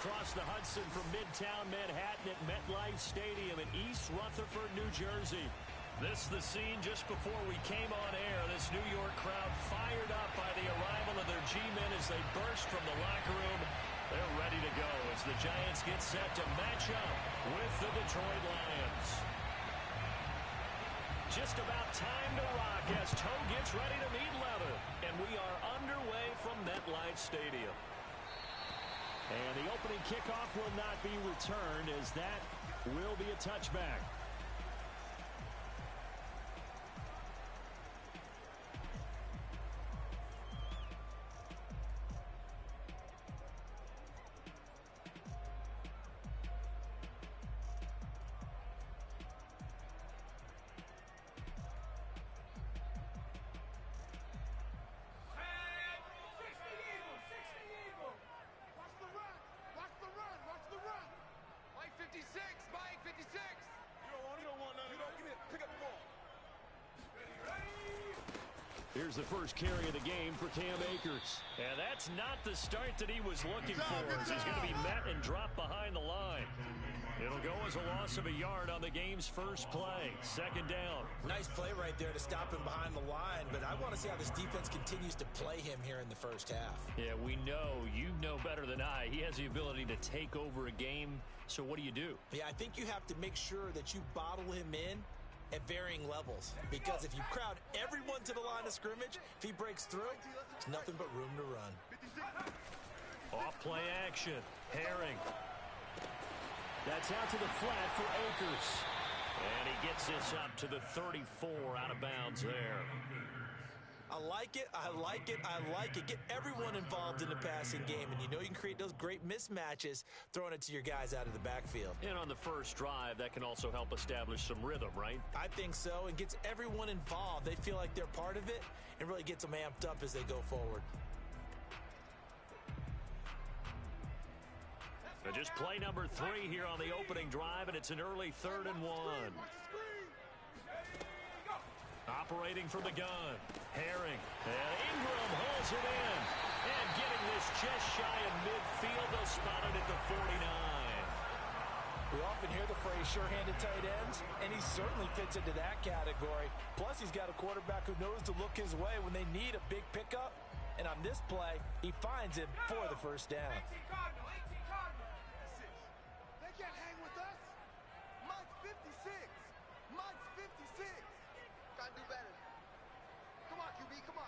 across the Hudson from Midtown Manhattan at MetLife Stadium in East Rutherford, New Jersey. This is the scene just before we came on air. This New York crowd fired up by the arrival of their G-men as they burst from the locker room. They're ready to go as the Giants get set to match up with the Detroit Lions. Just about time to rock as Toe gets ready to meet leather. And we are underway from MetLife Stadium. And the opening kickoff will not be returned as that will be a touchback. Here's the first carry of the game for Cam Akers. And that's not the start that he was looking for. As he's going to be met and dropped behind the line. It'll go as a loss of a yard on the game's first play. Second down. Nice play right there to stop him behind the line. But I want to see how this defense continues to play him here in the first half. Yeah, we know. You know better than I. He has the ability to take over a game. So what do you do? Yeah, I think you have to make sure that you bottle him in at varying levels, because if you crowd everyone to the line of scrimmage, if he breaks through, there's nothing but room to run. Off play action. Herring. That's out to the flat for Akers. And he gets this up to the 34 out of bounds there. I like it, I like it, I like it. Get everyone involved in the passing game, and you know you can create those great mismatches throwing it to your guys out of the backfield. And on the first drive, that can also help establish some rhythm, right? I think so, and gets everyone involved. They feel like they're part of it, and really gets them amped up as they go forward. So just play number 3 here on the opening drive, and it's an early 3rd and 1. Operating from the gun. Herring. And Ingram holds it in. And getting this just shy of midfield. They'll spot it at the 49. We often hear the phrase sure-handed tight ends, and he certainly fits into that category. Plus, he's got a quarterback who knows to look his way when they need a big pickup. And on this play, he finds him for the first down. They can't hang with us. Mike's 56. Mike's 56. Gotta do better. Come on, QB, come on.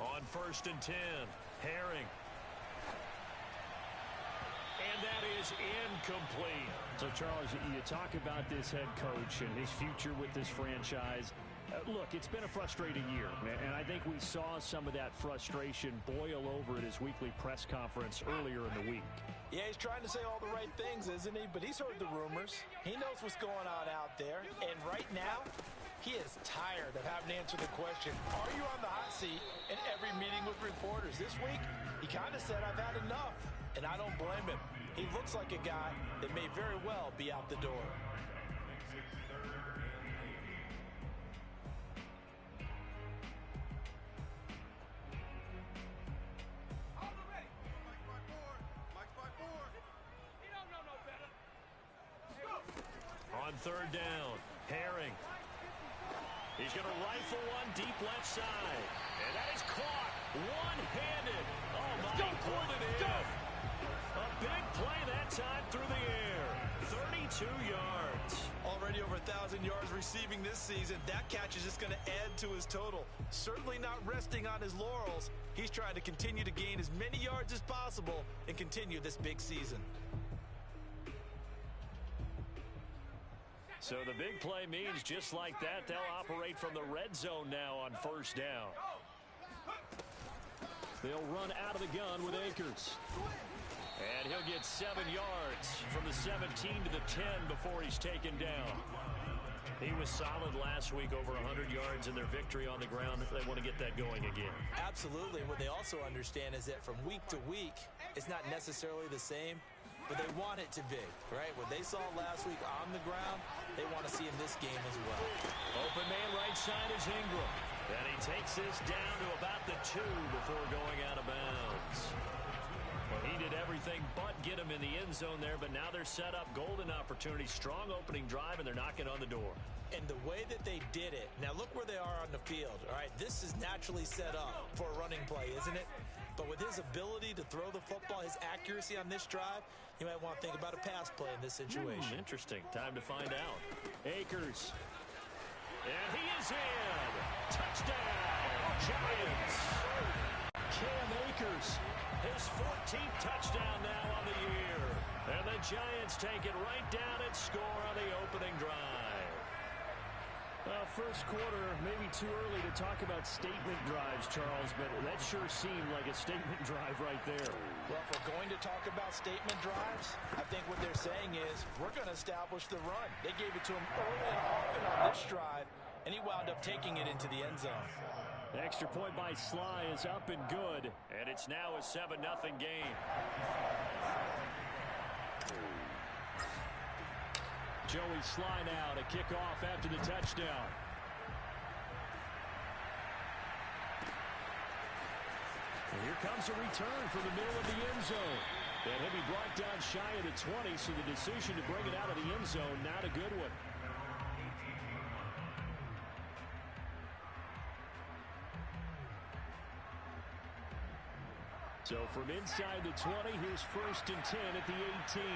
On 1st and 10, Herring. And that is incomplete. So, Charles, you talk about this head coach and his future with this franchise. Look, it's been a frustrating year, and I think we saw some of that frustration boil over at his weekly press conference earlier in the week. Yeah, he's trying to say all the right things, isn't he? But he's heard the rumors. He knows what's going on out there. And right now, he is tired of having to answer the question, are you on the hot seat in every meeting with reporters? This week, he kind of said, I've had enough. And I don't blame him. He looks like a guy that may very well be out the door. On 3rd down, Herring. He's going to rifle one deep left side. And that is caught one-handed. Oh, my, he pulled it in. A big play that time through the air. 32 yards. Already over 1,000 yards receiving this season. That catch is just going to add to his total. Certainly not resting on his laurels. He's trying to continue to gain as many yards as possible and continue this big season. So the big play means just like that, they'll operate from the red zone now on 1st down. They'll run out of the gun with Akers. And he'll get 7 yards from the 17 to the 10 before he's taken down. He was solid last week, over 100 yards in their victory on the ground. They want to get that going again. Absolutely. What they also understand is that from week to week, it's not necessarily the same, but they want it to be, right? What they saw last week on the ground, they want to see in this game as well. Open man right side is Ingram. And he takes this down to about the 2 before going out of bounds. Well, he did everything end zone there, but now they're set up. Golden opportunity, strong opening drive, and they're knocking on the door. And the way that they did it, now look where they are on the field. All right, this is naturally set up for a running play, isn't it? But with his ability to throw the football, his accuracy on this drive, you might want to think about a pass play in this situation. Interesting. Time to find out. Akers. And he is in. Touchdown, Giants. Cam Akers, his 14th touchdown now on the year. And the Giants take it right down and score on the opening drive. First quarter, maybe too early to talk about statement drives, Charles, but that sure seemed like a statement drive right there. Well, if we're going to talk about statement drives, I think what they're saying is we're going to establish the run. They gave it to him early and often on this drive, and he wound up taking it into the end zone. The extra point by Sly is up and good. And it's now a 7-0 game. Joey Sly now to kick off after the touchdown. And here comes a return from the middle of the end zone. And he'll be brought down shy of the 20, so the decision to bring it out of the end zone, not a good one. So from inside the 20, here's 1st and 10 at the 18.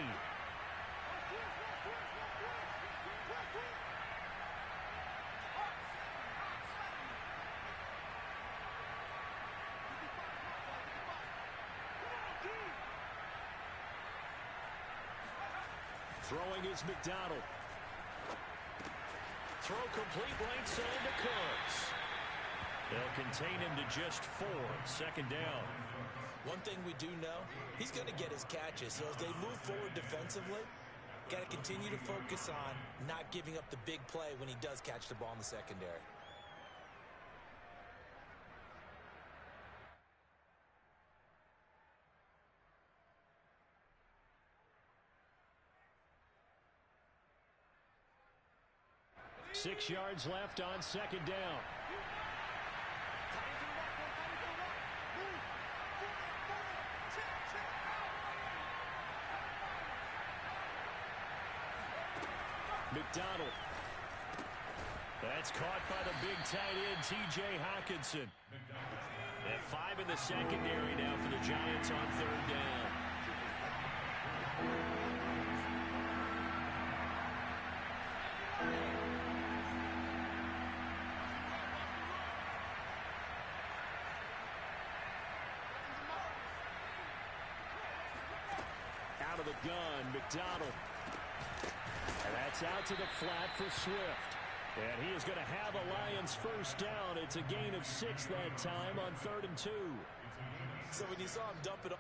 Throwing is McDonald. Throw complete right side to Cooks. They'll contain him to just 4. 2nd down. One thing we do know, he's going to get his catches. So as they move forward defensively, got to continue to focus on not giving up the big play when he does catch the ball in the secondary. Six yards left on 2nd down. McDonald. That's caught by the big tight end, T.J. Hockenson. And 5 in the secondary now for the Giants on 3rd down. Out of the gun, McDonald. And that's out to the flat for Swift. And he is going to have a Lions 1st down. It's a gain of 6 that time on 3rd and 2. So when you saw him dump it off,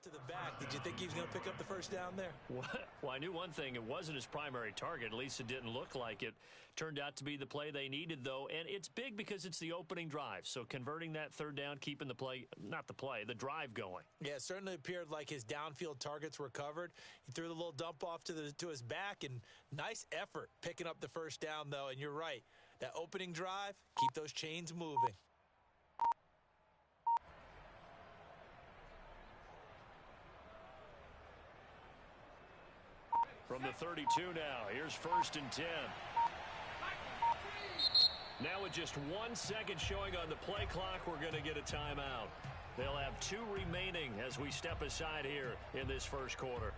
to the back, did you think he was going to pick up the 1st down there? Well, I knew one thing. It wasn't his primary target. At least it didn't look like it. Turned out to be the play they needed, though. And it's big because it's the opening drive. So converting that 3rd down, keeping the play, not the play, the drive going. Yeah, it certainly appeared like his downfield targets were covered. He threw the little dump off to his back, and nice effort picking up the 1st down, though. And you're right. That opening drive, keep those chains moving. From the 32 now, here's 1st and 10. Now with just 1 second showing on the play clock, we're going to get a timeout. They'll have 2 remaining as we step aside here in this 1st quarter.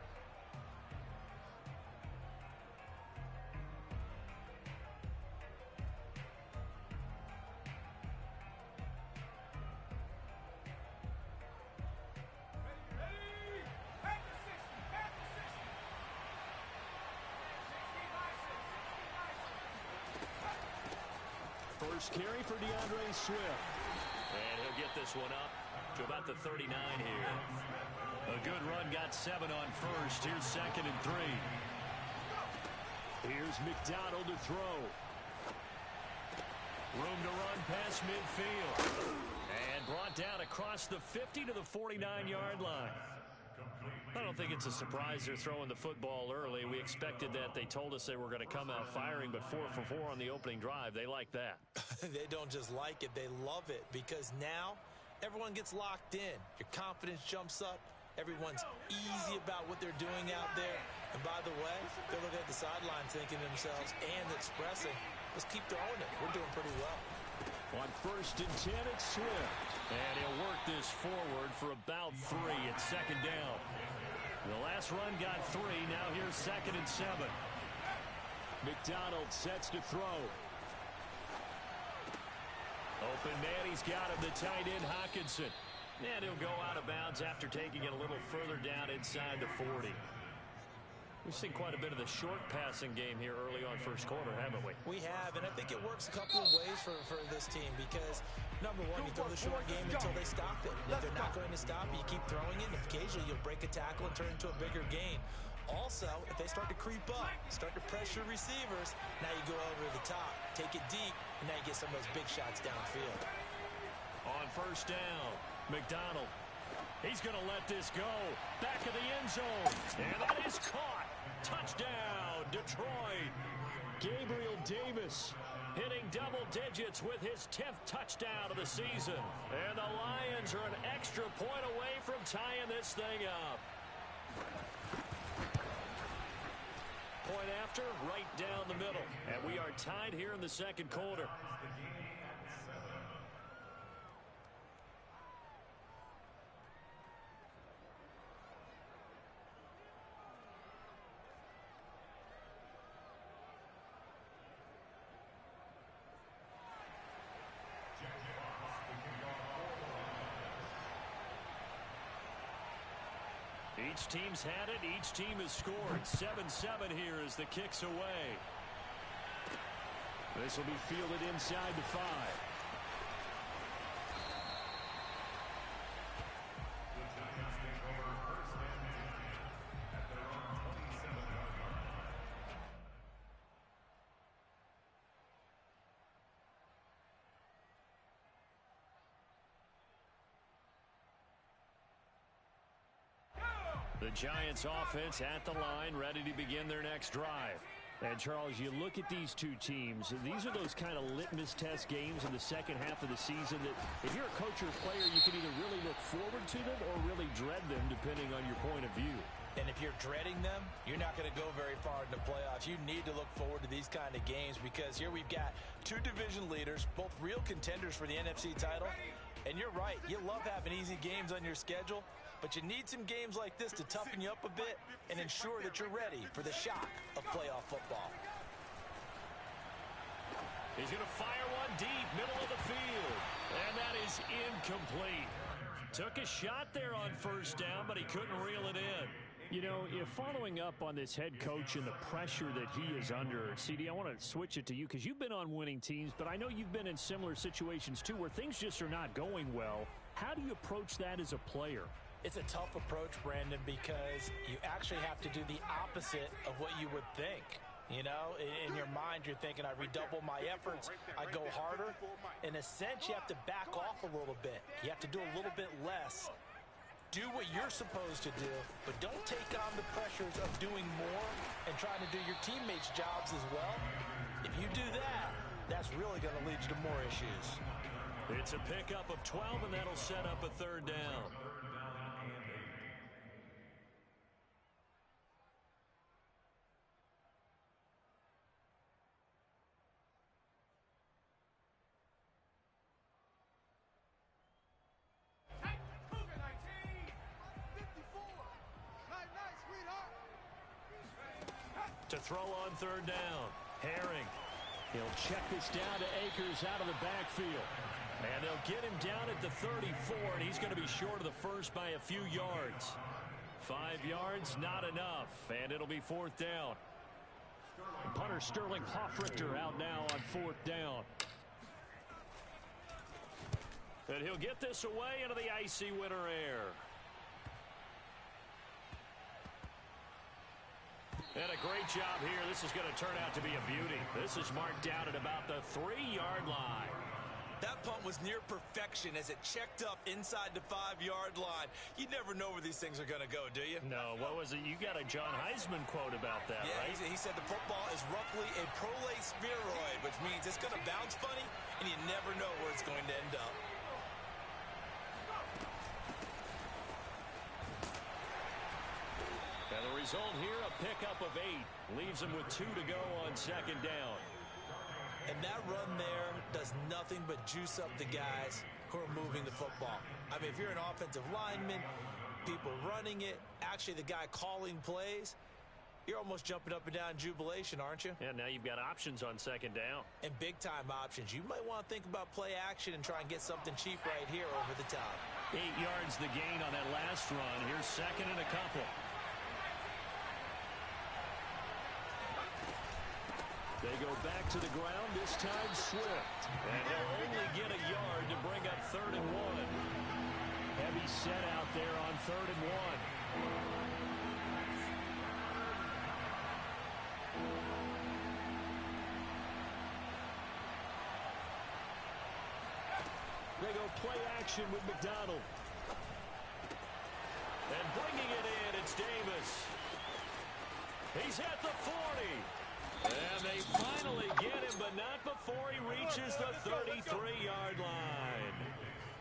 first carry for DeAndre Swift. And he'll get this one up to about the 39 here. A good run, got 7 on first. Here's 2nd and 3. Here's McDonald to throw. Room to run past midfield. And brought down across the 50 to the 49-yard line. I don't think it's a surprise they're throwing the football early. We expected that. They told us they were going to come out firing, but 4 for 4 on the opening drive. They like that. They don't just like it, they love it, because now everyone gets locked in. Your confidence jumps up. Everyone's easy about what they're doing out there. And by the way, they're looking at the sidelines thinking to themselves and expressing, let's keep throwing it. We're doing pretty well. On 1st and 10, it's Swift. And he'll work this forward for about 3. It's 2nd down. The last run got 3. Now here's 2nd and 7. McDonald sets to throw. Open man, he's got him, the tight end Hockenson. And he'll go out of bounds after taking it a little further down inside the 40. We've seen quite a bit of the short passing game here early on first quarter, haven't we? We have, and I think it works a couple of ways for this team because, number one, you throw the short game until they stop it. And if they're not going to stop it, you keep throwing it, and occasionally you'll break a tackle and turn it into a bigger gain. Also, if they start to creep up, start to pressure receivers, now you go over the top, take it deep, and now you get some of those big shots downfield. On 1st down, McDonald. He's going to let this go. Back of the end zone. And that is caught. Touchdown, Detroit. Gabriel Davis hitting double digits with his 10th touchdown of the season. And the Lions are an extra point away from tying this thing up. Point after, right down the middle. And we are tied here in the 2nd quarter. Each team's had it. Each team has scored. 7-7 here as the kick's away. This will be fielded inside the 5. The Giants offense at the line, ready to begin their next drive. And, Charles, you look at these two teams, and these are those kind of litmus test games in the second half of the season that if you're a coach or a player, you can either really look forward to them or really dread them, depending on your point of view. And if you're dreading them, you're not going to go very far in the playoffs. You need to look forward to these kind of games because here we've got 2 division leaders, both real contenders for the NFC title. And you're right, you love having easy games on your schedule, but you need some games like this to toughen you up a bit and ensure that you're ready for the shock of playoff football. He's going to fire one deep, middle of the field. And that is incomplete. Took a shot there on 1st down, but he couldn't reel it in. You know, if following up on this head coach and the pressure that he is under, CD, I want to switch it to you because you've been on winning teams, but I know you've been in similar situations too where things just are not going well. How do you approach that as a player? It's a tough approach, Brandon, because you actually have to do the opposite of what you would think. You know, in your mind, you're thinking, I redouble my efforts, I go harder. In a sense, you have to back off a little bit. You have to do a little bit less. Do what you're supposed to do, but don't take on the pressures of doing more and trying to do your teammates' jobs as well. If you do that, that's really going to lead you to more issues. It's a pickup of 12, and that'll set up a 3rd down. To throw on 3rd down. Herring. He'll check this down to Akers out of the backfield. And they'll get him down at the 34, and he's going to be short of the first by a few yards. 5 yards, not enough, and it'll be 4th down. Punter Sterling Hoffrichter out now on 4th down. And he'll get this away into the icy winter air. And a great job here. This is going to turn out to be a beauty. This is marked down at about the 3-yard line. That punt was near perfection as it checked up inside the 5-yard line. You never know where these things are going to go, do you? No, what was it? You got a John Heisman quote about that, yeah, right? He said the football is roughly a prolate spheroid, which means it's going to bounce funny, and you never know where it's going to end up. And the result here, a pickup of 8. Leaves him with 2 to go on second down. And that run there does nothing but juice up the guys who are moving the football. I mean, if you're an offensive lineman, people running it, actually the guy calling plays, you're almost jumping up and down in jubilation, aren't you? Yeah, now you've got options on second down. And big-time options. You might want to think about play action and try and get something cheap right here over the top. 8 yards the gain on that last run. Here's second and a couple. They go back to the ground, this time Swift. And he'll only get a yard to bring up 3rd and 1. Heavy set out there on 3rd and 1. They go play action with McDonald. And bringing it in, it's Davis. He's at the 40. And they finally get him, but not before he reaches the 33-yard line.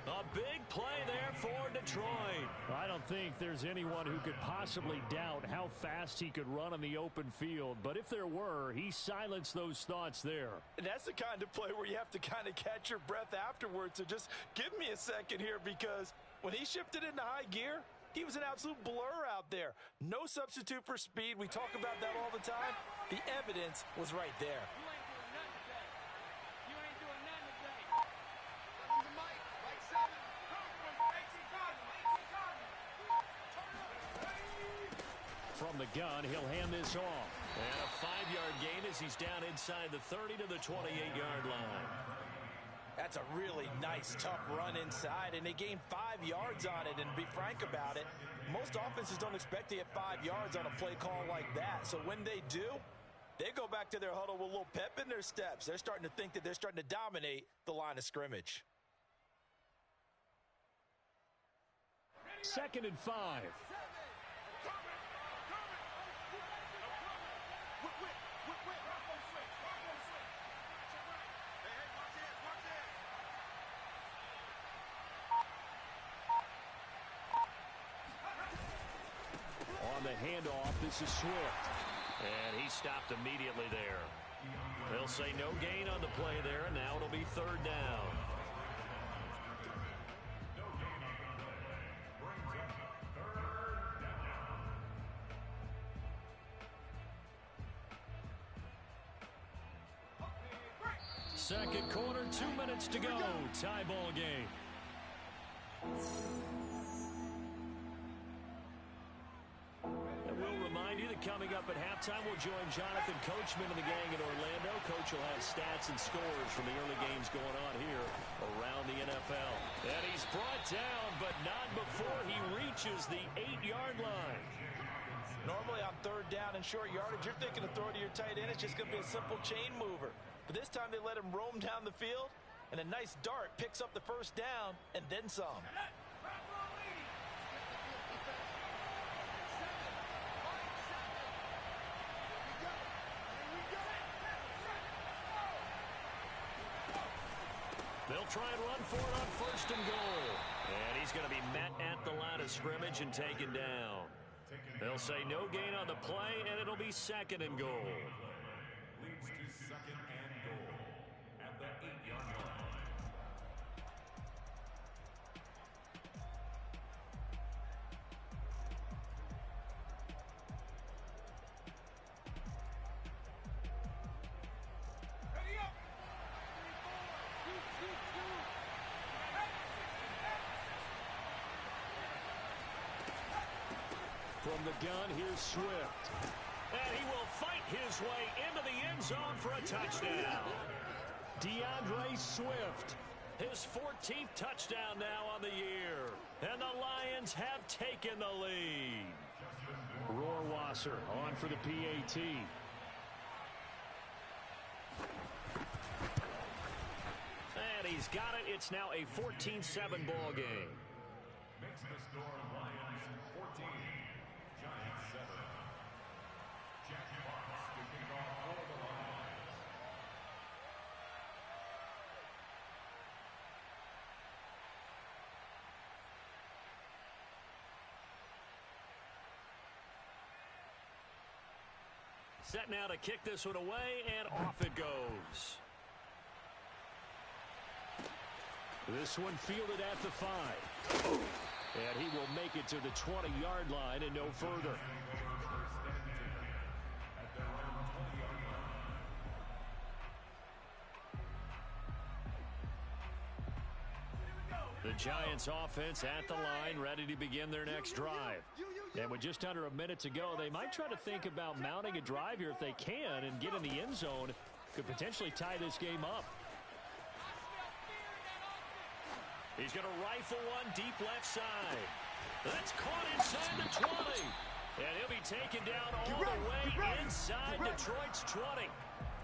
A big play there for Detroit. I don't think there's anyone who could possibly doubt how fast he could run on the open field. But if there were, he silenced those thoughts there. And that's the kind of play where you have to kind of catch your breath afterwards. So just give me a second here, because when he shifted into high gear, he was an absolute blur out there. No substitute for speed. We talk about that all the time. The evidence was right there. From the gun, he'll hand this off. And a 5-yard gain as he's down inside the 30 to the 28-yard line. That's a really nice, tough run inside, and they gained 5 yards on it. And to be frank about it, most offenses don't expect to get 5 yards on a play call like that. So when they do, they go back to their huddle with a little pep in their steps. They're starting to think that they're starting to dominate the line of scrimmage. 2nd and 5. On the handoff, this is Swift. And he stopped immediately there. They'll say no gain on the play there, and now it'll be 3rd down. Second quarter, 2 minutes to go. Tie ball game. And we'll remind you that coming up at halftime, we'll join Jonathan Coachman and the gang in Orlando. Coach will have stats and scores from the early games going on here around the NFL. And he's brought down, but not before he reaches the 8-yard line. Normally on 3rd down and short yardage, you're thinking of throw to your tight end. It's just going to be a simple chain mover. But this time they let him roam down the field, and a nice dart picks up the 1st down and then some. They'll try and run for it on 1st and goal. And he's going to be met at the line of scrimmage and taken down. They'll say no gain on the play, and it'll be 2nd and goal. Leads to 2nd and goal at the 8-yard line. From the gun, here's Swift. And he will fight his way into the end zone for a touchdown. DeAndre Swift His 14th touchdown now on the year. And the Lions have taken the lead. Rohrwasser on for the PAT. And he's got it. It's now a 14-7 ball game. Makes the score Lions 14, Giants 7. Jack Fox to kick off for the Lions. Set now to kick this one away, and off it goes. This one fielded at the 5. And he will make it to the 20-yard line and no further. The Giants offense at the line, ready to begin their next drive. And with just under a minute to go, they might try to think about mounting a drive here if they can and get in the end zone. Could potentially tie this game up. He's going to rifle one deep left side. That's caught inside the 20. And he'll be taken down all the way inside Detroit's 20.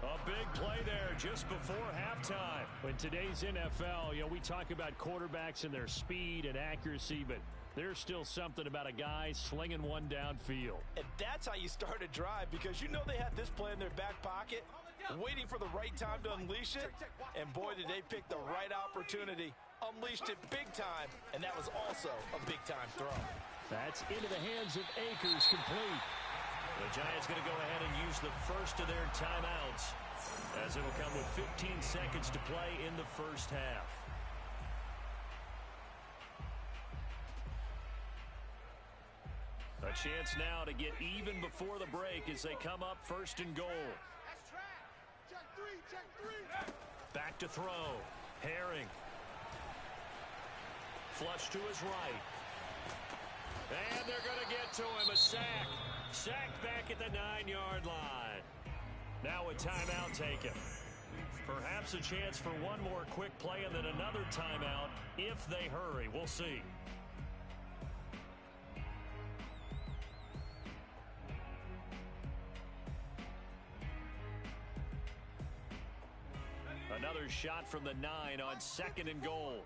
A big play there just before halftime. In today's NFL, we talk about quarterbacks and their speed and accuracy, but there's still something about a guy slinging one downfield. And that's how you start a drive, because you know they had this play in their back pocket, waiting for the right time to unleash it. And boy, did they pick the right opportunity. Unleashed it big time, and that was also a big-time throw. That's into the hands of Akers, complete. The Giants going to go ahead and use the first of their timeouts, as it'll come with 15 seconds to play in the first half. A chance now to get even before the break as they come up first and goal. Check three. Back to throw. Herring. Flush to his right. And they're going to get to him. A sack. Sacked back at the 9-yard line. Now a timeout taken. Perhaps a chance for one more quick play and then another timeout if they hurry. We'll see. Another shot from the 9 on second and goal.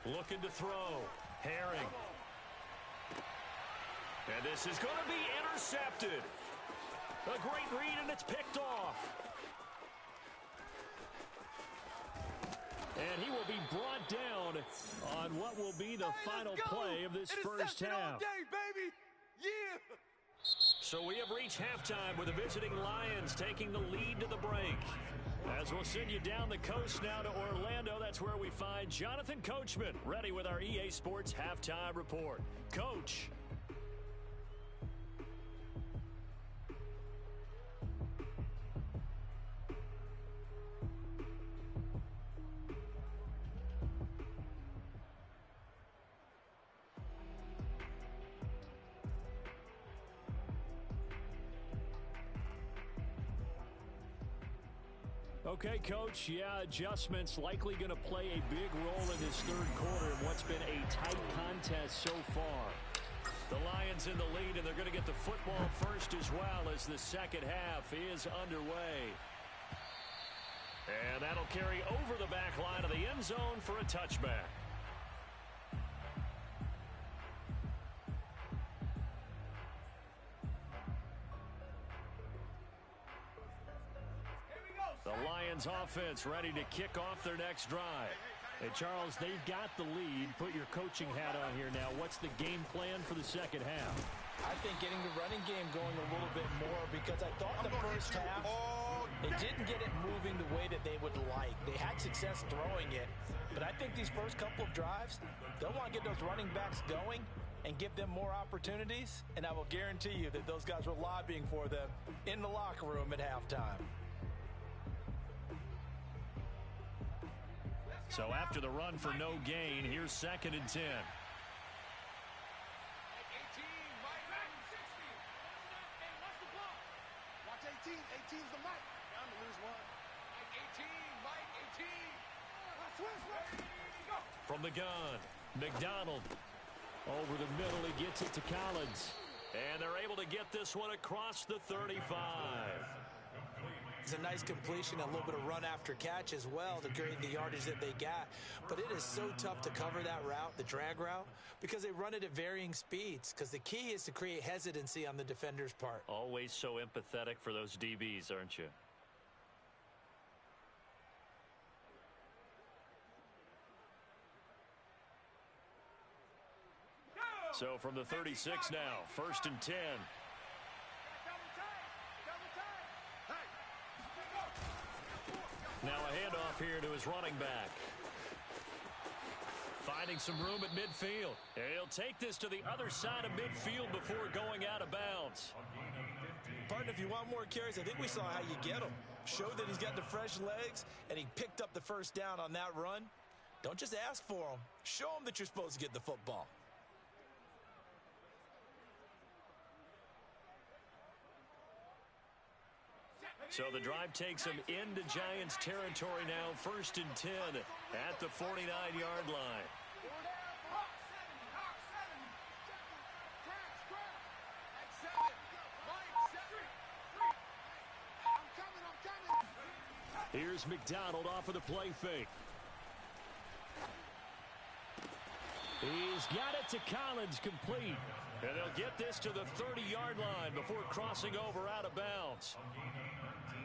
Looking to throw. Herring. And this is going to be intercepted. A great read, and it's picked off. And he will be brought down on what will be the final play of this first half. All day, baby. Yeah. So we have reached halftime with the visiting Lions taking the lead to the break. As we'll send you down the coast now to Orlando, that's where we find Jonathan Coachman, ready with our EA Sports Halftime Report. Coach. Okay, Coach, adjustments likely going to play a big role in this third quarter in what's been a tight contest so far. The Lions in the lead, and they're going to get the football first as well as the second half is underway. And that'll carry over the back line of the end zone for a touchback. The Lions offense ready to kick off their next drive. And Charles, they've got the lead. Put your coaching hat on here now. What's the game plan for the second half? I think getting the running game going a little bit more, because I thought the first half they didn't get it moving the way that they would like. They had success throwing it, but I think these first couple of drives, they'll want to get those running backs going and give them more opportunities, and I will guarantee you that those guys were lobbying for them in the locker room at halftime. So after the run for no gain, here's 2nd and 10. 18's the mic. Down to lose one. Mike 18. From the gun, McDonald. Over the middle, he gets it to Collins. And they're able to get this one across the 35. It's a nice completion, a little bit of run after catch as well to create the yardage that they got. But it is so tough to cover that route, the drag route, because they run it at varying speeds. Because the key is to create hesitancy on the defender's part. Always so empathetic for those DBs, aren't you? So from the 36 now, 1st and 10. Now a handoff here to his running back. Finding some room at midfield. He'll take this to the other side of midfield before going out of bounds. Partner, if you want more carries, I think we saw how you get him. Showed that he's got the fresh legs, and he picked up the first down on that run. Don't just ask for him. Show him that you're supposed to get the football. So the drive takes him into Giants territory now, 1st and 10 at the 49-yard line. Here's McDonald off of the play fake. He's got it to Collins, complete. And they'll get this to the 30-yard line before crossing over out of bounds.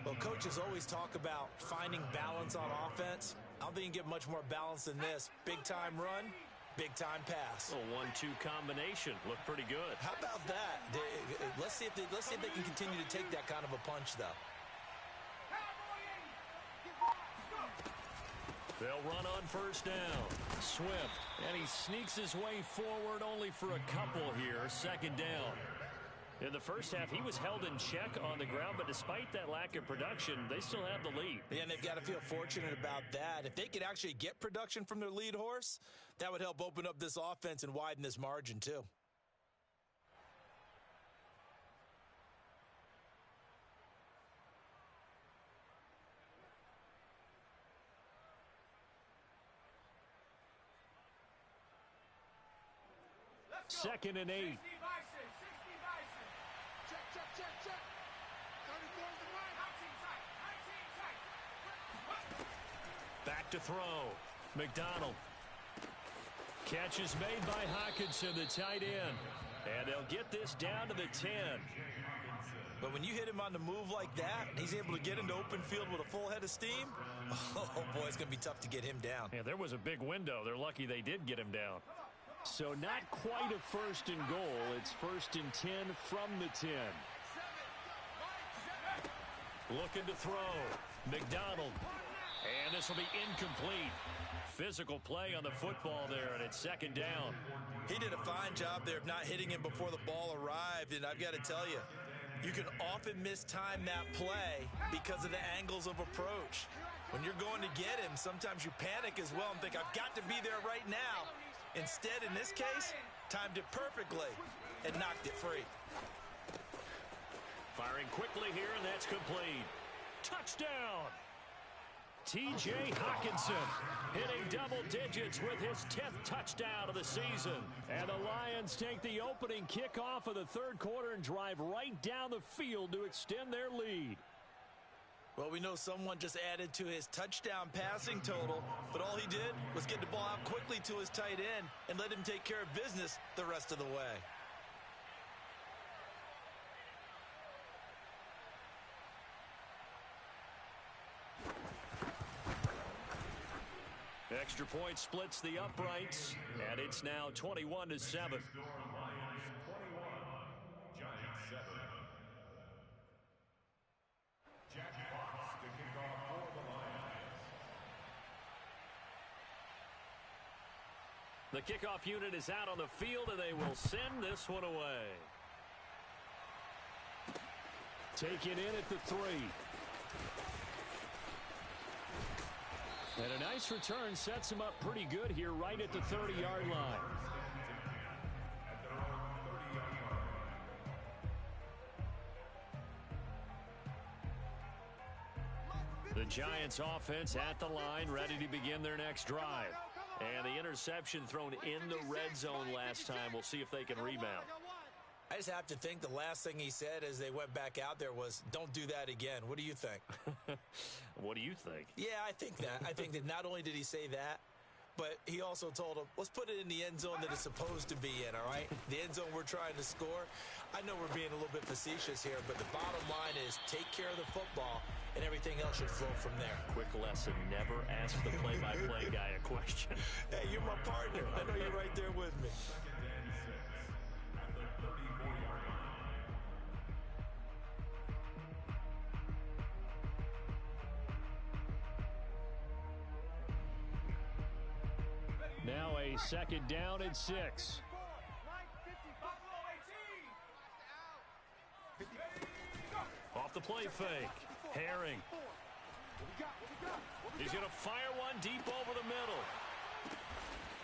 Well, coaches always talk about finding balance on offense. I don't think you can get much more balance than this. Big-time run, big-time pass. A 1-2 combination. Looked pretty good. How about that? Let's see if they can continue to take that kind of a punch, though. They'll run on 1st down. Swift, and he sneaks his way forward only for a couple here. 2nd down. In the first half, he was held in check on the ground, but despite that lack of production, they still have the lead. Yeah, and they've got to feel fortunate about that. If they could actually get production from their lead horse, that would help open up this offense and widen this margin, too. Second and 8. Check. Back to throw. McDonald. Catch is made by Hockenson, the tight end. And they'll get this down to the 10. But when you hit him on the move like that, he's able to get into open field with a full head of steam, oh, boy, it's going to be tough to get him down. Yeah, there was a big window. They're lucky they did get him down. So not quite a 1st and goal. It's 1st and 10 from the 10. Looking to throw. McDonald. And this will be incomplete. Physical play on the football there, and it's 2nd down. He did a fine job there of not hitting him before the ball arrived, and I've got to tell you, you can often mistime that play because of the angles of approach. When you're going to get him, sometimes you panic as well and think, I've got to be there right now. Instead, in this case, timed it perfectly and knocked it free. Firing quickly here, and that's complete. Touchdown! T.J. Hockenson hitting double digits with his 10th touchdown of the season. And the Lions take the opening kickoff of the 3rd quarter and drive right down the field to extend their lead. Well, we know someone just added to his touchdown passing total, but all he did was get the ball out quickly to his tight end and let him take care of business the rest of the way. Extra point splits the uprights, and it's now 21-7. The kickoff unit is out on the field, and they will send this one away. Taken in at the 3. And a nice return sets him up pretty good here right at the 30-yard line. The Giants offense at the line, ready to begin their next drive. And the interception thrown in the red zone last time. We'll see if they can rebound. I just have to think the last thing he said as they went back out there was, don't do that again. What do you think? What do you think? Yeah, I think that. I think that not only did he say that, but he also told him, let's put it in the end zone that it's supposed to be in, all right? The end zone we're trying to score. I know we're being a little bit facetious here, but the bottom line is take care of the football, and everything else should flow from there. Quick lesson, never ask the play-by-play guy a question. Hey, you're my partner. I know you're right there with me. Now a second down and 6. Off the play fake. Herring. He's going to fire one deep over the middle.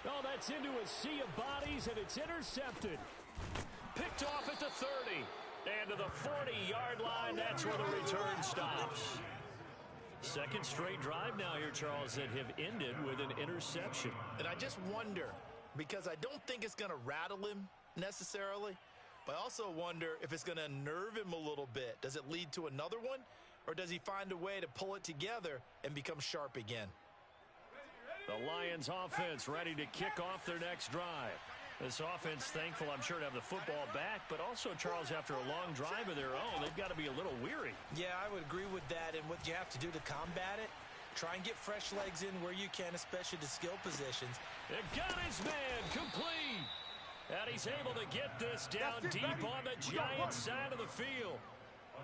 Oh, that's into a sea of bodies, and it's intercepted. Picked off at the 30. And to the 40-yard line, that's where the return stops. Second straight drive now here, Charles, that have ended with an interception. And I just wonder, because I don't think it's going to rattle him necessarily, but I also wonder if it's going to unnerve him a little bit. Does it lead to another one, or does he find a way to pull it together and become sharp again? The Lions offense ready to kick off their next drive. This offense thankful, I'm sure, to have the football back, but also, Charles, after a long drive of their own, they've got to be a little weary. Yeah, I would agree with that, and what you have to do to combat it, try and get fresh legs in where you can, especially the skill positions. It got his man complete, and he's able to get this down deep on the Giants side of the field.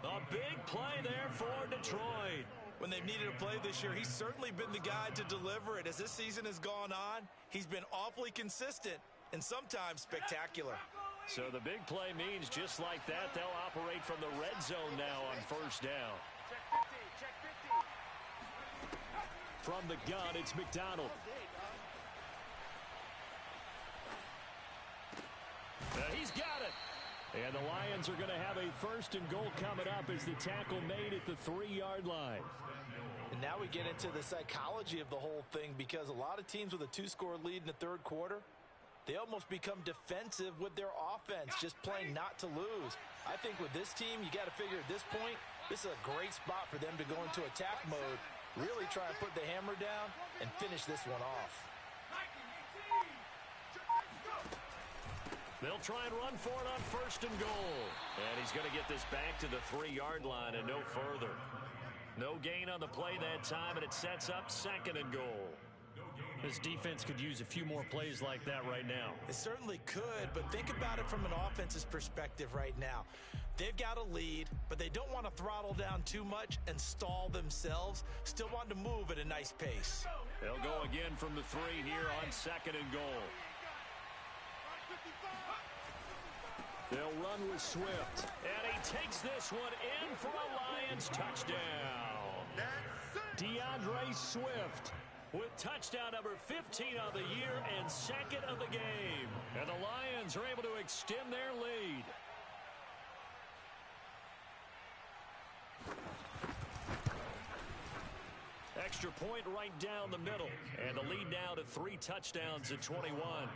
A big play there for Detroit. When they've needed a play this year, he's certainly been the guy to deliver it. As this season has gone on, he's been awfully consistent and sometimes spectacular. So the big play means just like that, they'll operate from the red zone now on first down. Check 50. From the gun, it's McDonald. He's got it. And the Lions are going to have a first and goal coming up as the tackle made at the 3-yard line. And now we get into the psychology of the whole thing, because a lot of teams with a 2-score lead in the third quarter, they almost become defensive with their offense, just playing not to lose. I think with this team, you got to figure at this point, this is a great spot for them to go into attack mode, really try and put the hammer down and finish this one off. They'll try and run for it on first and goal. And he's going to get this back to the 3-yard line and no further. No gain on the play that time, and it sets up second and goal. This defense could use a few more plays like that right now. It certainly could, but think about it from an offense's perspective right now. They've got a lead, but they don't want to throttle down too much and stall themselves. Still want to move at a nice pace. They'll go again from the 3 here on second and goal. They'll run with Swift. And he takes this one in for a Lions touchdown. DeAndre Swift with touchdown number 15 of the year and second of the game. And the Lions are able to extend their lead. Extra point right down the middle. And the lead now to 3 touchdowns at 21.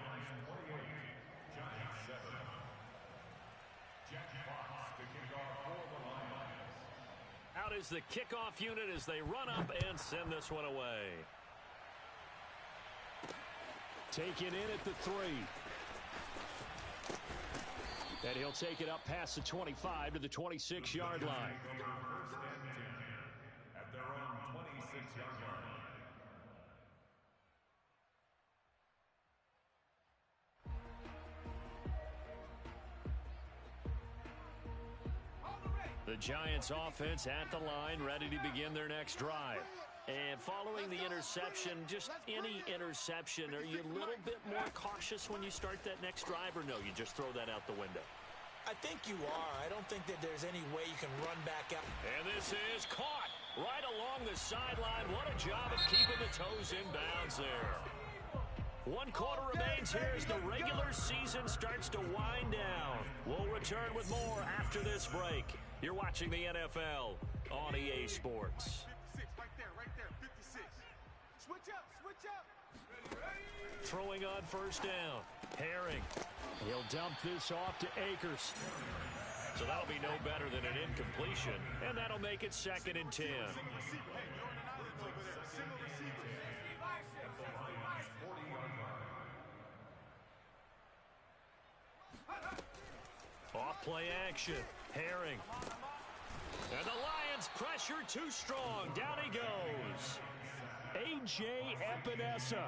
Out is the kickoff unit as they run up and send this one away. Take it in at the 3. And he'll take it up past the 25 to the 26-yard line. At their own 26-yard line. The Giants offense at the line, ready to begin their next drive. And following the interception, just any interception, are you a little bit more cautious when you start that next drive, or no, you just throw that out the window? I think you are. I don't think that there's any way you can run back out. And this is caught right along the sideline. What a job of keeping the toes in bounds there. 1 quarter remains here as the regular season starts to wind down. We'll return with more after this break. You're watching the NFL on EA Sports. Right there. Switch up, switch up. Throwing on first down. Herring. He'll dump this off to Akers. So that'll be no better than an incompletion, and that'll make it 2nd and 10. Off play action. Herring. And the Lions pressure too strong. Down he goes. A.J. Epinesa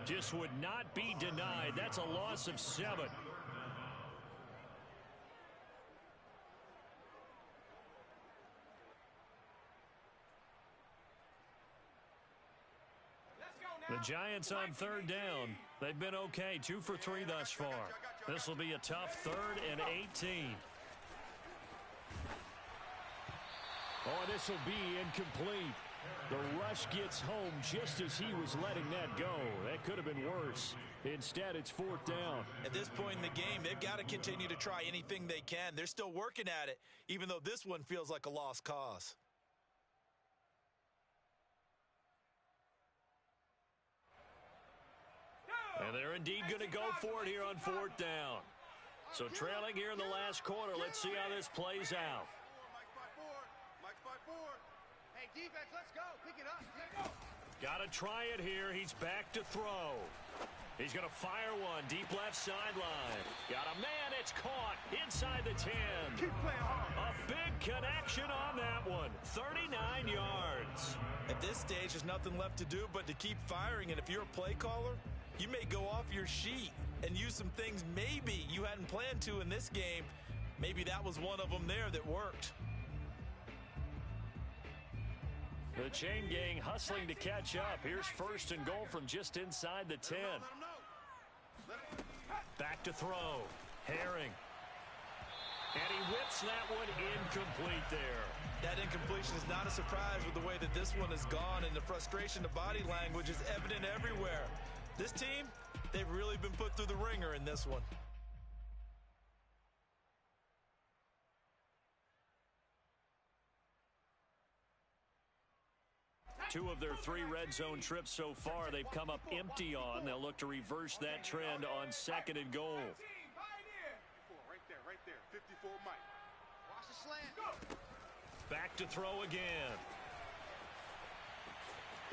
Just would not be denied. That's a loss of 7. The Giants on 3rd down. They've been okay, 2 for 3 thus far. This will be a tough 3rd and 18. Oh, this will be incomplete. The rush gets home just as he was letting that go. That could have been worse. Instead, it's 4th down. At this point in the game, they've got to continue to try anything they can. They're still working at it, even though this one feels like a lost cause. And they're indeed going to go for it here on 4th down. So trailing here in the last quarter, let's see how this plays out. Mike's by 4. Hey, defense, let's go. Pick it up. Let's go. Got to try it here. He's back to throw. He's going to fire one. Deep left sideline. Got a man. It's caught inside the 10. Keep playing hard. A big connection on that one. 39 yards. At this stage, there's nothing left to do but to keep firing. And if you're a play caller, you may go off your sheet and use some things maybe you hadn't planned to in this game. Maybe that was one of them there that worked. The chain gang hustling to catch up. Here's 1st and goal from just inside the 10. Back to throw. Herring. And he whips that one incomplete there. That incompletion is not a surprise with the way that this one has gone, and the frustration, the body language is evident everywhere. This team, they've really been put through the ringer in this one. Two of their 3 red zone trips so far, they've come up empty on. They'll look to reverse that trend on 2nd and goal. Right there. 54 Mike. Watch the slant. Back to throw again.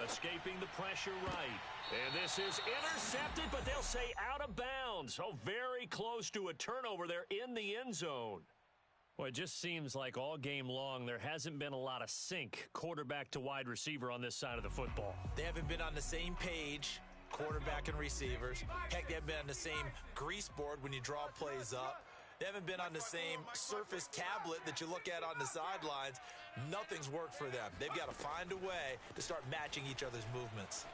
Escaping the pressure right. And this is intercepted, but they'll say out of bounds. So very close to a turnover there in the end zone. Well, it just seems like all game long there hasn't been a lot of sync quarterback to wide receiver on this side of the football. They haven't been on the same page, quarterback and receivers. Heck, they haven't been on the same grease board when you draw plays up. They haven't been on the same surface tablet that you look at on the sidelines. Nothing's worked for them. They've got to find a way to start matching each other's movements.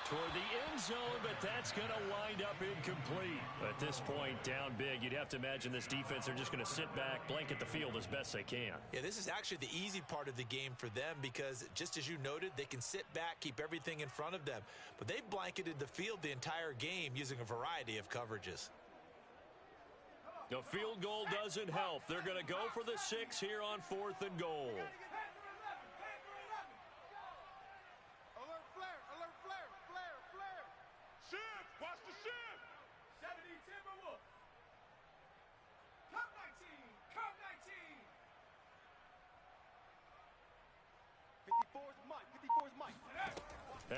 Toward the end zone, but that's going to wind up incomplete. At this point, down big, you'd have to imagine this defense, they're just going to sit back, blanket the field as best they can. Yeah, this is actually the easy part of the game for them because, just as you noted, they can sit back, keep everything in front of them. But they've blanketed the field the entire game using a variety of coverages. The field goal doesn't help. They're going to go for the 6 here on 4th and goal.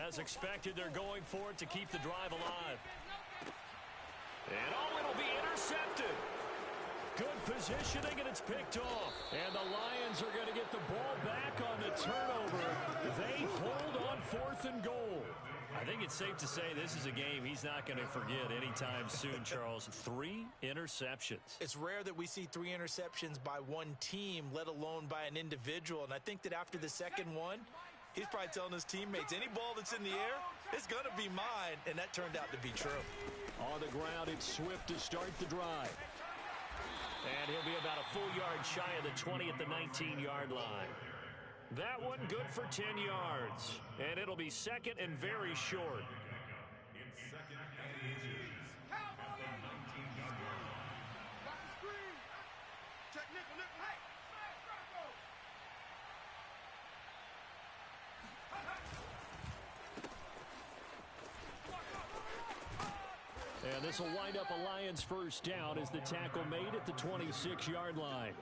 As expected, they're going for it to keep the drive alive. And oh, it'll be intercepted. Good positioning, and it's picked off. And the Lions are going to get the ball back on the turnover. They hold on 4th and goal. I think it's safe to say this is a game he's not going to forget anytime soon, Charles. 3 interceptions. It's rare that we see 3 interceptions by one team, let alone by an individual. And I think that after the second one, he's probably telling his teammates, any ball that's in the air, it's going to be mine. And that turned out to be true. On the ground, it's Swift to start the drive. And he'll be about a full yard shy of the 20 at the 19-yard line. That one good for 10 yards. And it'll be 2nd and very short. It's 2nd and 18. At the 19-yard line. Back the screen. Check nickel. Hey, And this will wind up a Lions first down as the tackle made at the 26-yard line.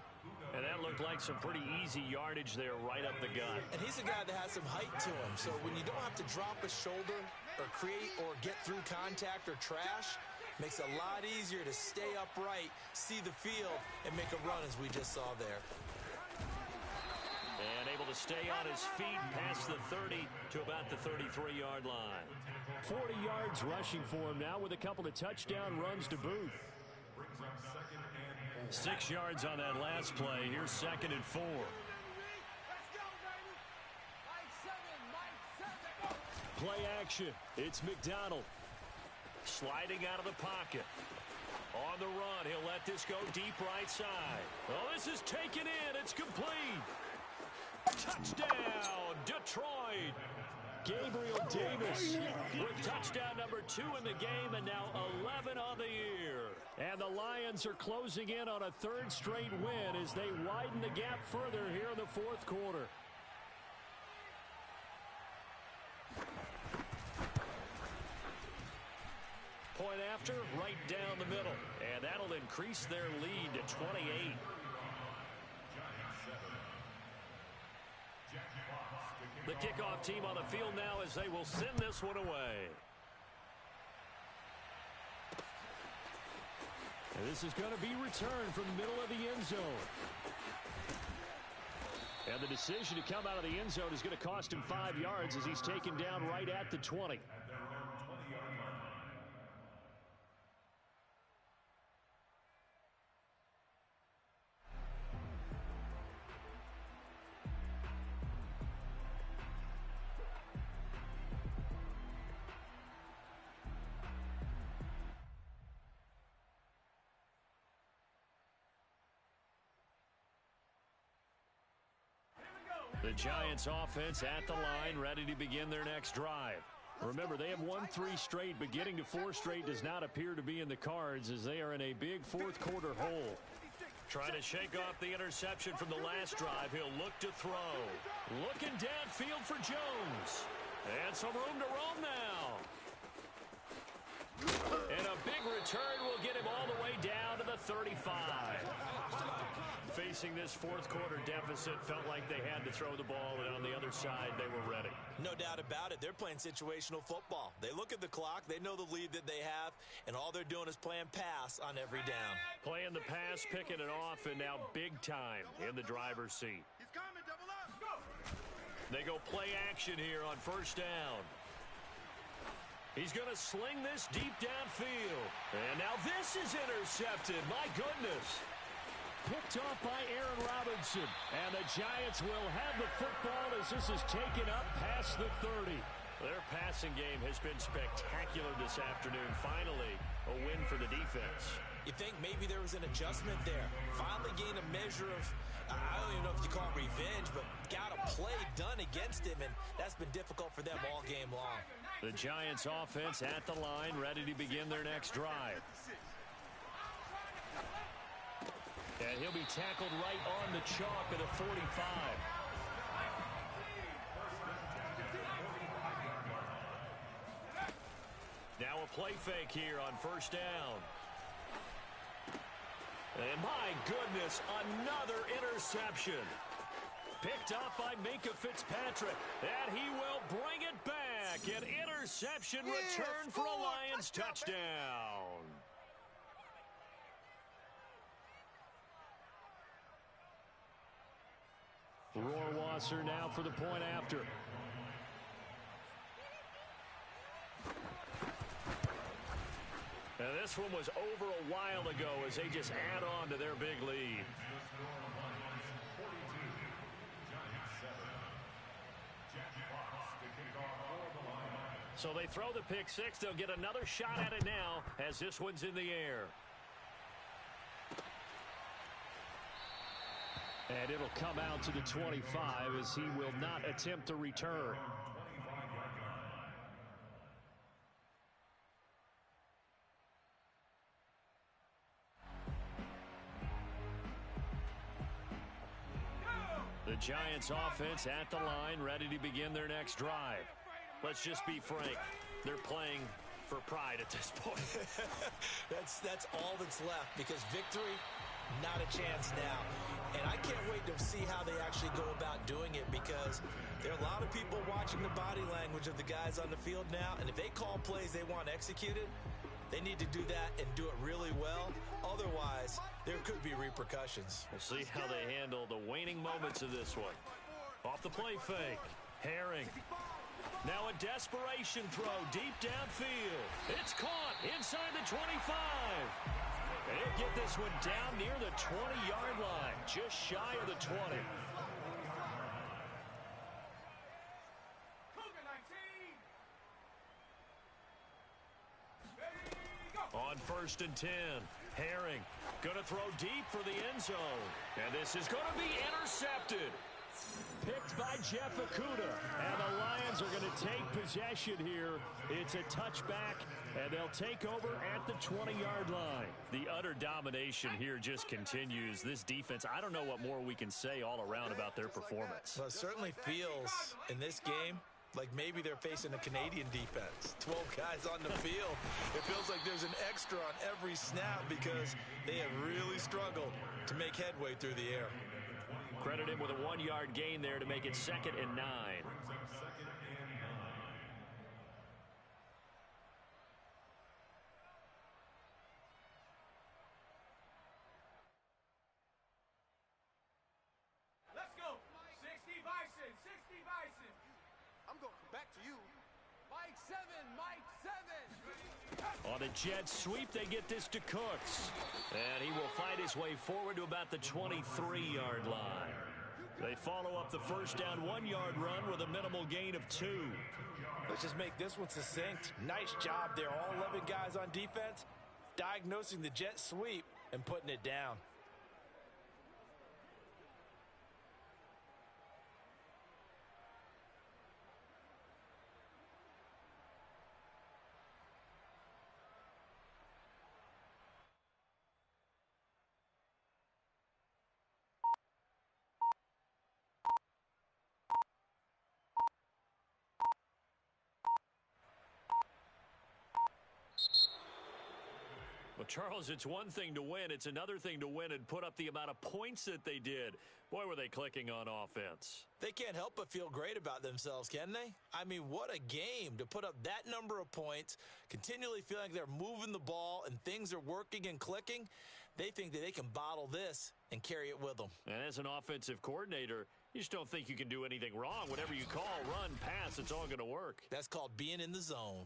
And that looked like some pretty easy yardage there right up the gut. And he's a guy that has some height to him. So when you don't have to drop a shoulder or create or get through contact or trash, makes it a lot easier to stay upright, see the field, and make a run as we just saw there. And able to stay on his feet past the 30 to about the 33-yard line. 40 yards rushing for him now with a couple of touchdown runs to boot. 6 yards on that last play. Here's 2nd and 4. Play action. It's McDonald. Sliding out of the pocket. On the run, he'll let this go deep right side. Oh, this is taken in. It's complete. Touchdown, Detroit. Gabriel Davis with touchdown number 2 in the game, and now 11 on the year. And the Lions are closing in on a 3rd straight win as they widen the gap further here in the 4th quarter. Point after, right down the middle. And that'll increase their lead to 28. The kickoff team on the field now as they will send this one away. And this is going to be returned from the middle of the end zone. And the decision to come out of the end zone is going to cost him 5 yards as he's taken down right at the 20. The Giants offense at the line, ready to begin their next drive. Remember, they have won 3 straight, but getting to 4 straight does not appear to be in the cards as they are in a big 4th quarter hole. Trying to shake off the interception from the last drive. He'll look to throw. Looking downfield for Jones. And some room to roam now. And a big return will get him all the way down to the 35. Facing this 4th quarter deficit, felt like they had to throw the ball, and on the other side, they were ready. No doubt about it. They're playing situational football. They look at the clock, they know the lead that they have, and all they're doing is playing pass on every down. Playing the pass, picking it off, and now big time in the driver's seat. He's coming, double up, go! They go play action here on 1st down. He's going to sling this deep downfield. And now this is intercepted. My goodness. Picked off by Aaron Robinson. And the Giants will have the football as this is taken up past the 30. Their passing game has been spectacular this afternoon. Finally, a win for the defense. You think maybe there was an adjustment there. Finally gained a measure of, I don't even know if you call it revenge, but got a play done against him, and that's been difficult for them all game long. The Giants offense at the line, ready to begin their next drive. And he'll be tackled right on the chalk of the 45. Now a play fake here on 1st down. And my goodness, another interception. Picked up by Minkah Fitzpatrick. And he will bring it back. An interception return for a Lions touchdown. Rohrwasser now for the point after. And this one was over a while ago as they just add on to their big lead. So they throw the pick six. They'll get another shot at it now as this one's in the air. And it'll come out to the 25 as he will not attempt to return. The Giants offense at the line, ready to begin their next drive. Let's just be frank. They're playing for pride at this point. That's all that's left, because victory, not a chance now. And I can't wait to see how they actually go about doing it, because there are a lot of people watching the body language of the guys on the field now, and if they call plays they want executed, they need to do that and do it really well. Otherwise, there could be repercussions. We'll see how they handle the waning moments of this one. Off the play fake. Herring. Now a desperation throw deep downfield. It's caught inside the 25. And he'll get this one down near the 20-yard line, just shy of the 20. On 1st and 10, Herring going to throw deep for the end zone. And this is going to be intercepted. Picked by Jeff Okudah. And the Lions are going to take possession here. It's a touchback, and they'll take over at the 20-yard line. The utter domination here just continues. This defense, I don't know what more we can say all around about their performance. Well, it certainly feels in this game like maybe they're facing a Canadian defense. 12 guys on the field. It feels like there's an extra on every snap because they have really struggled to make headway through the air. Credit him with a 1-yard gain there to make it 2nd and 9. Let's go. 60 Bison. 60 Bison. I'm going to come back to you. Mike 7. Mike 7. On a jet sweep, they get this to Cooks. And he will fight his way forward to about the 23-yard line. They follow up the first down 1-yard run with a minimal gain of 2. Let's just make this one succinct. Nice job there, all 11 guys on defense, diagnosing the jet sweep and putting it down. Well, Charles, it's one thing to win. It's another thing to win and put up the amount of points that they did. Boy, were they clicking on offense. They can't help but feel great about themselves, can they? I mean, what a game to put up that number of points, continually feeling like they're moving the ball and things are working and clicking. They think that they can bottle this and carry it with them. And as an offensive coordinator, you just don't think you can do anything wrong. Whatever you call, run, pass, it's all going to work. That's called being in the zone.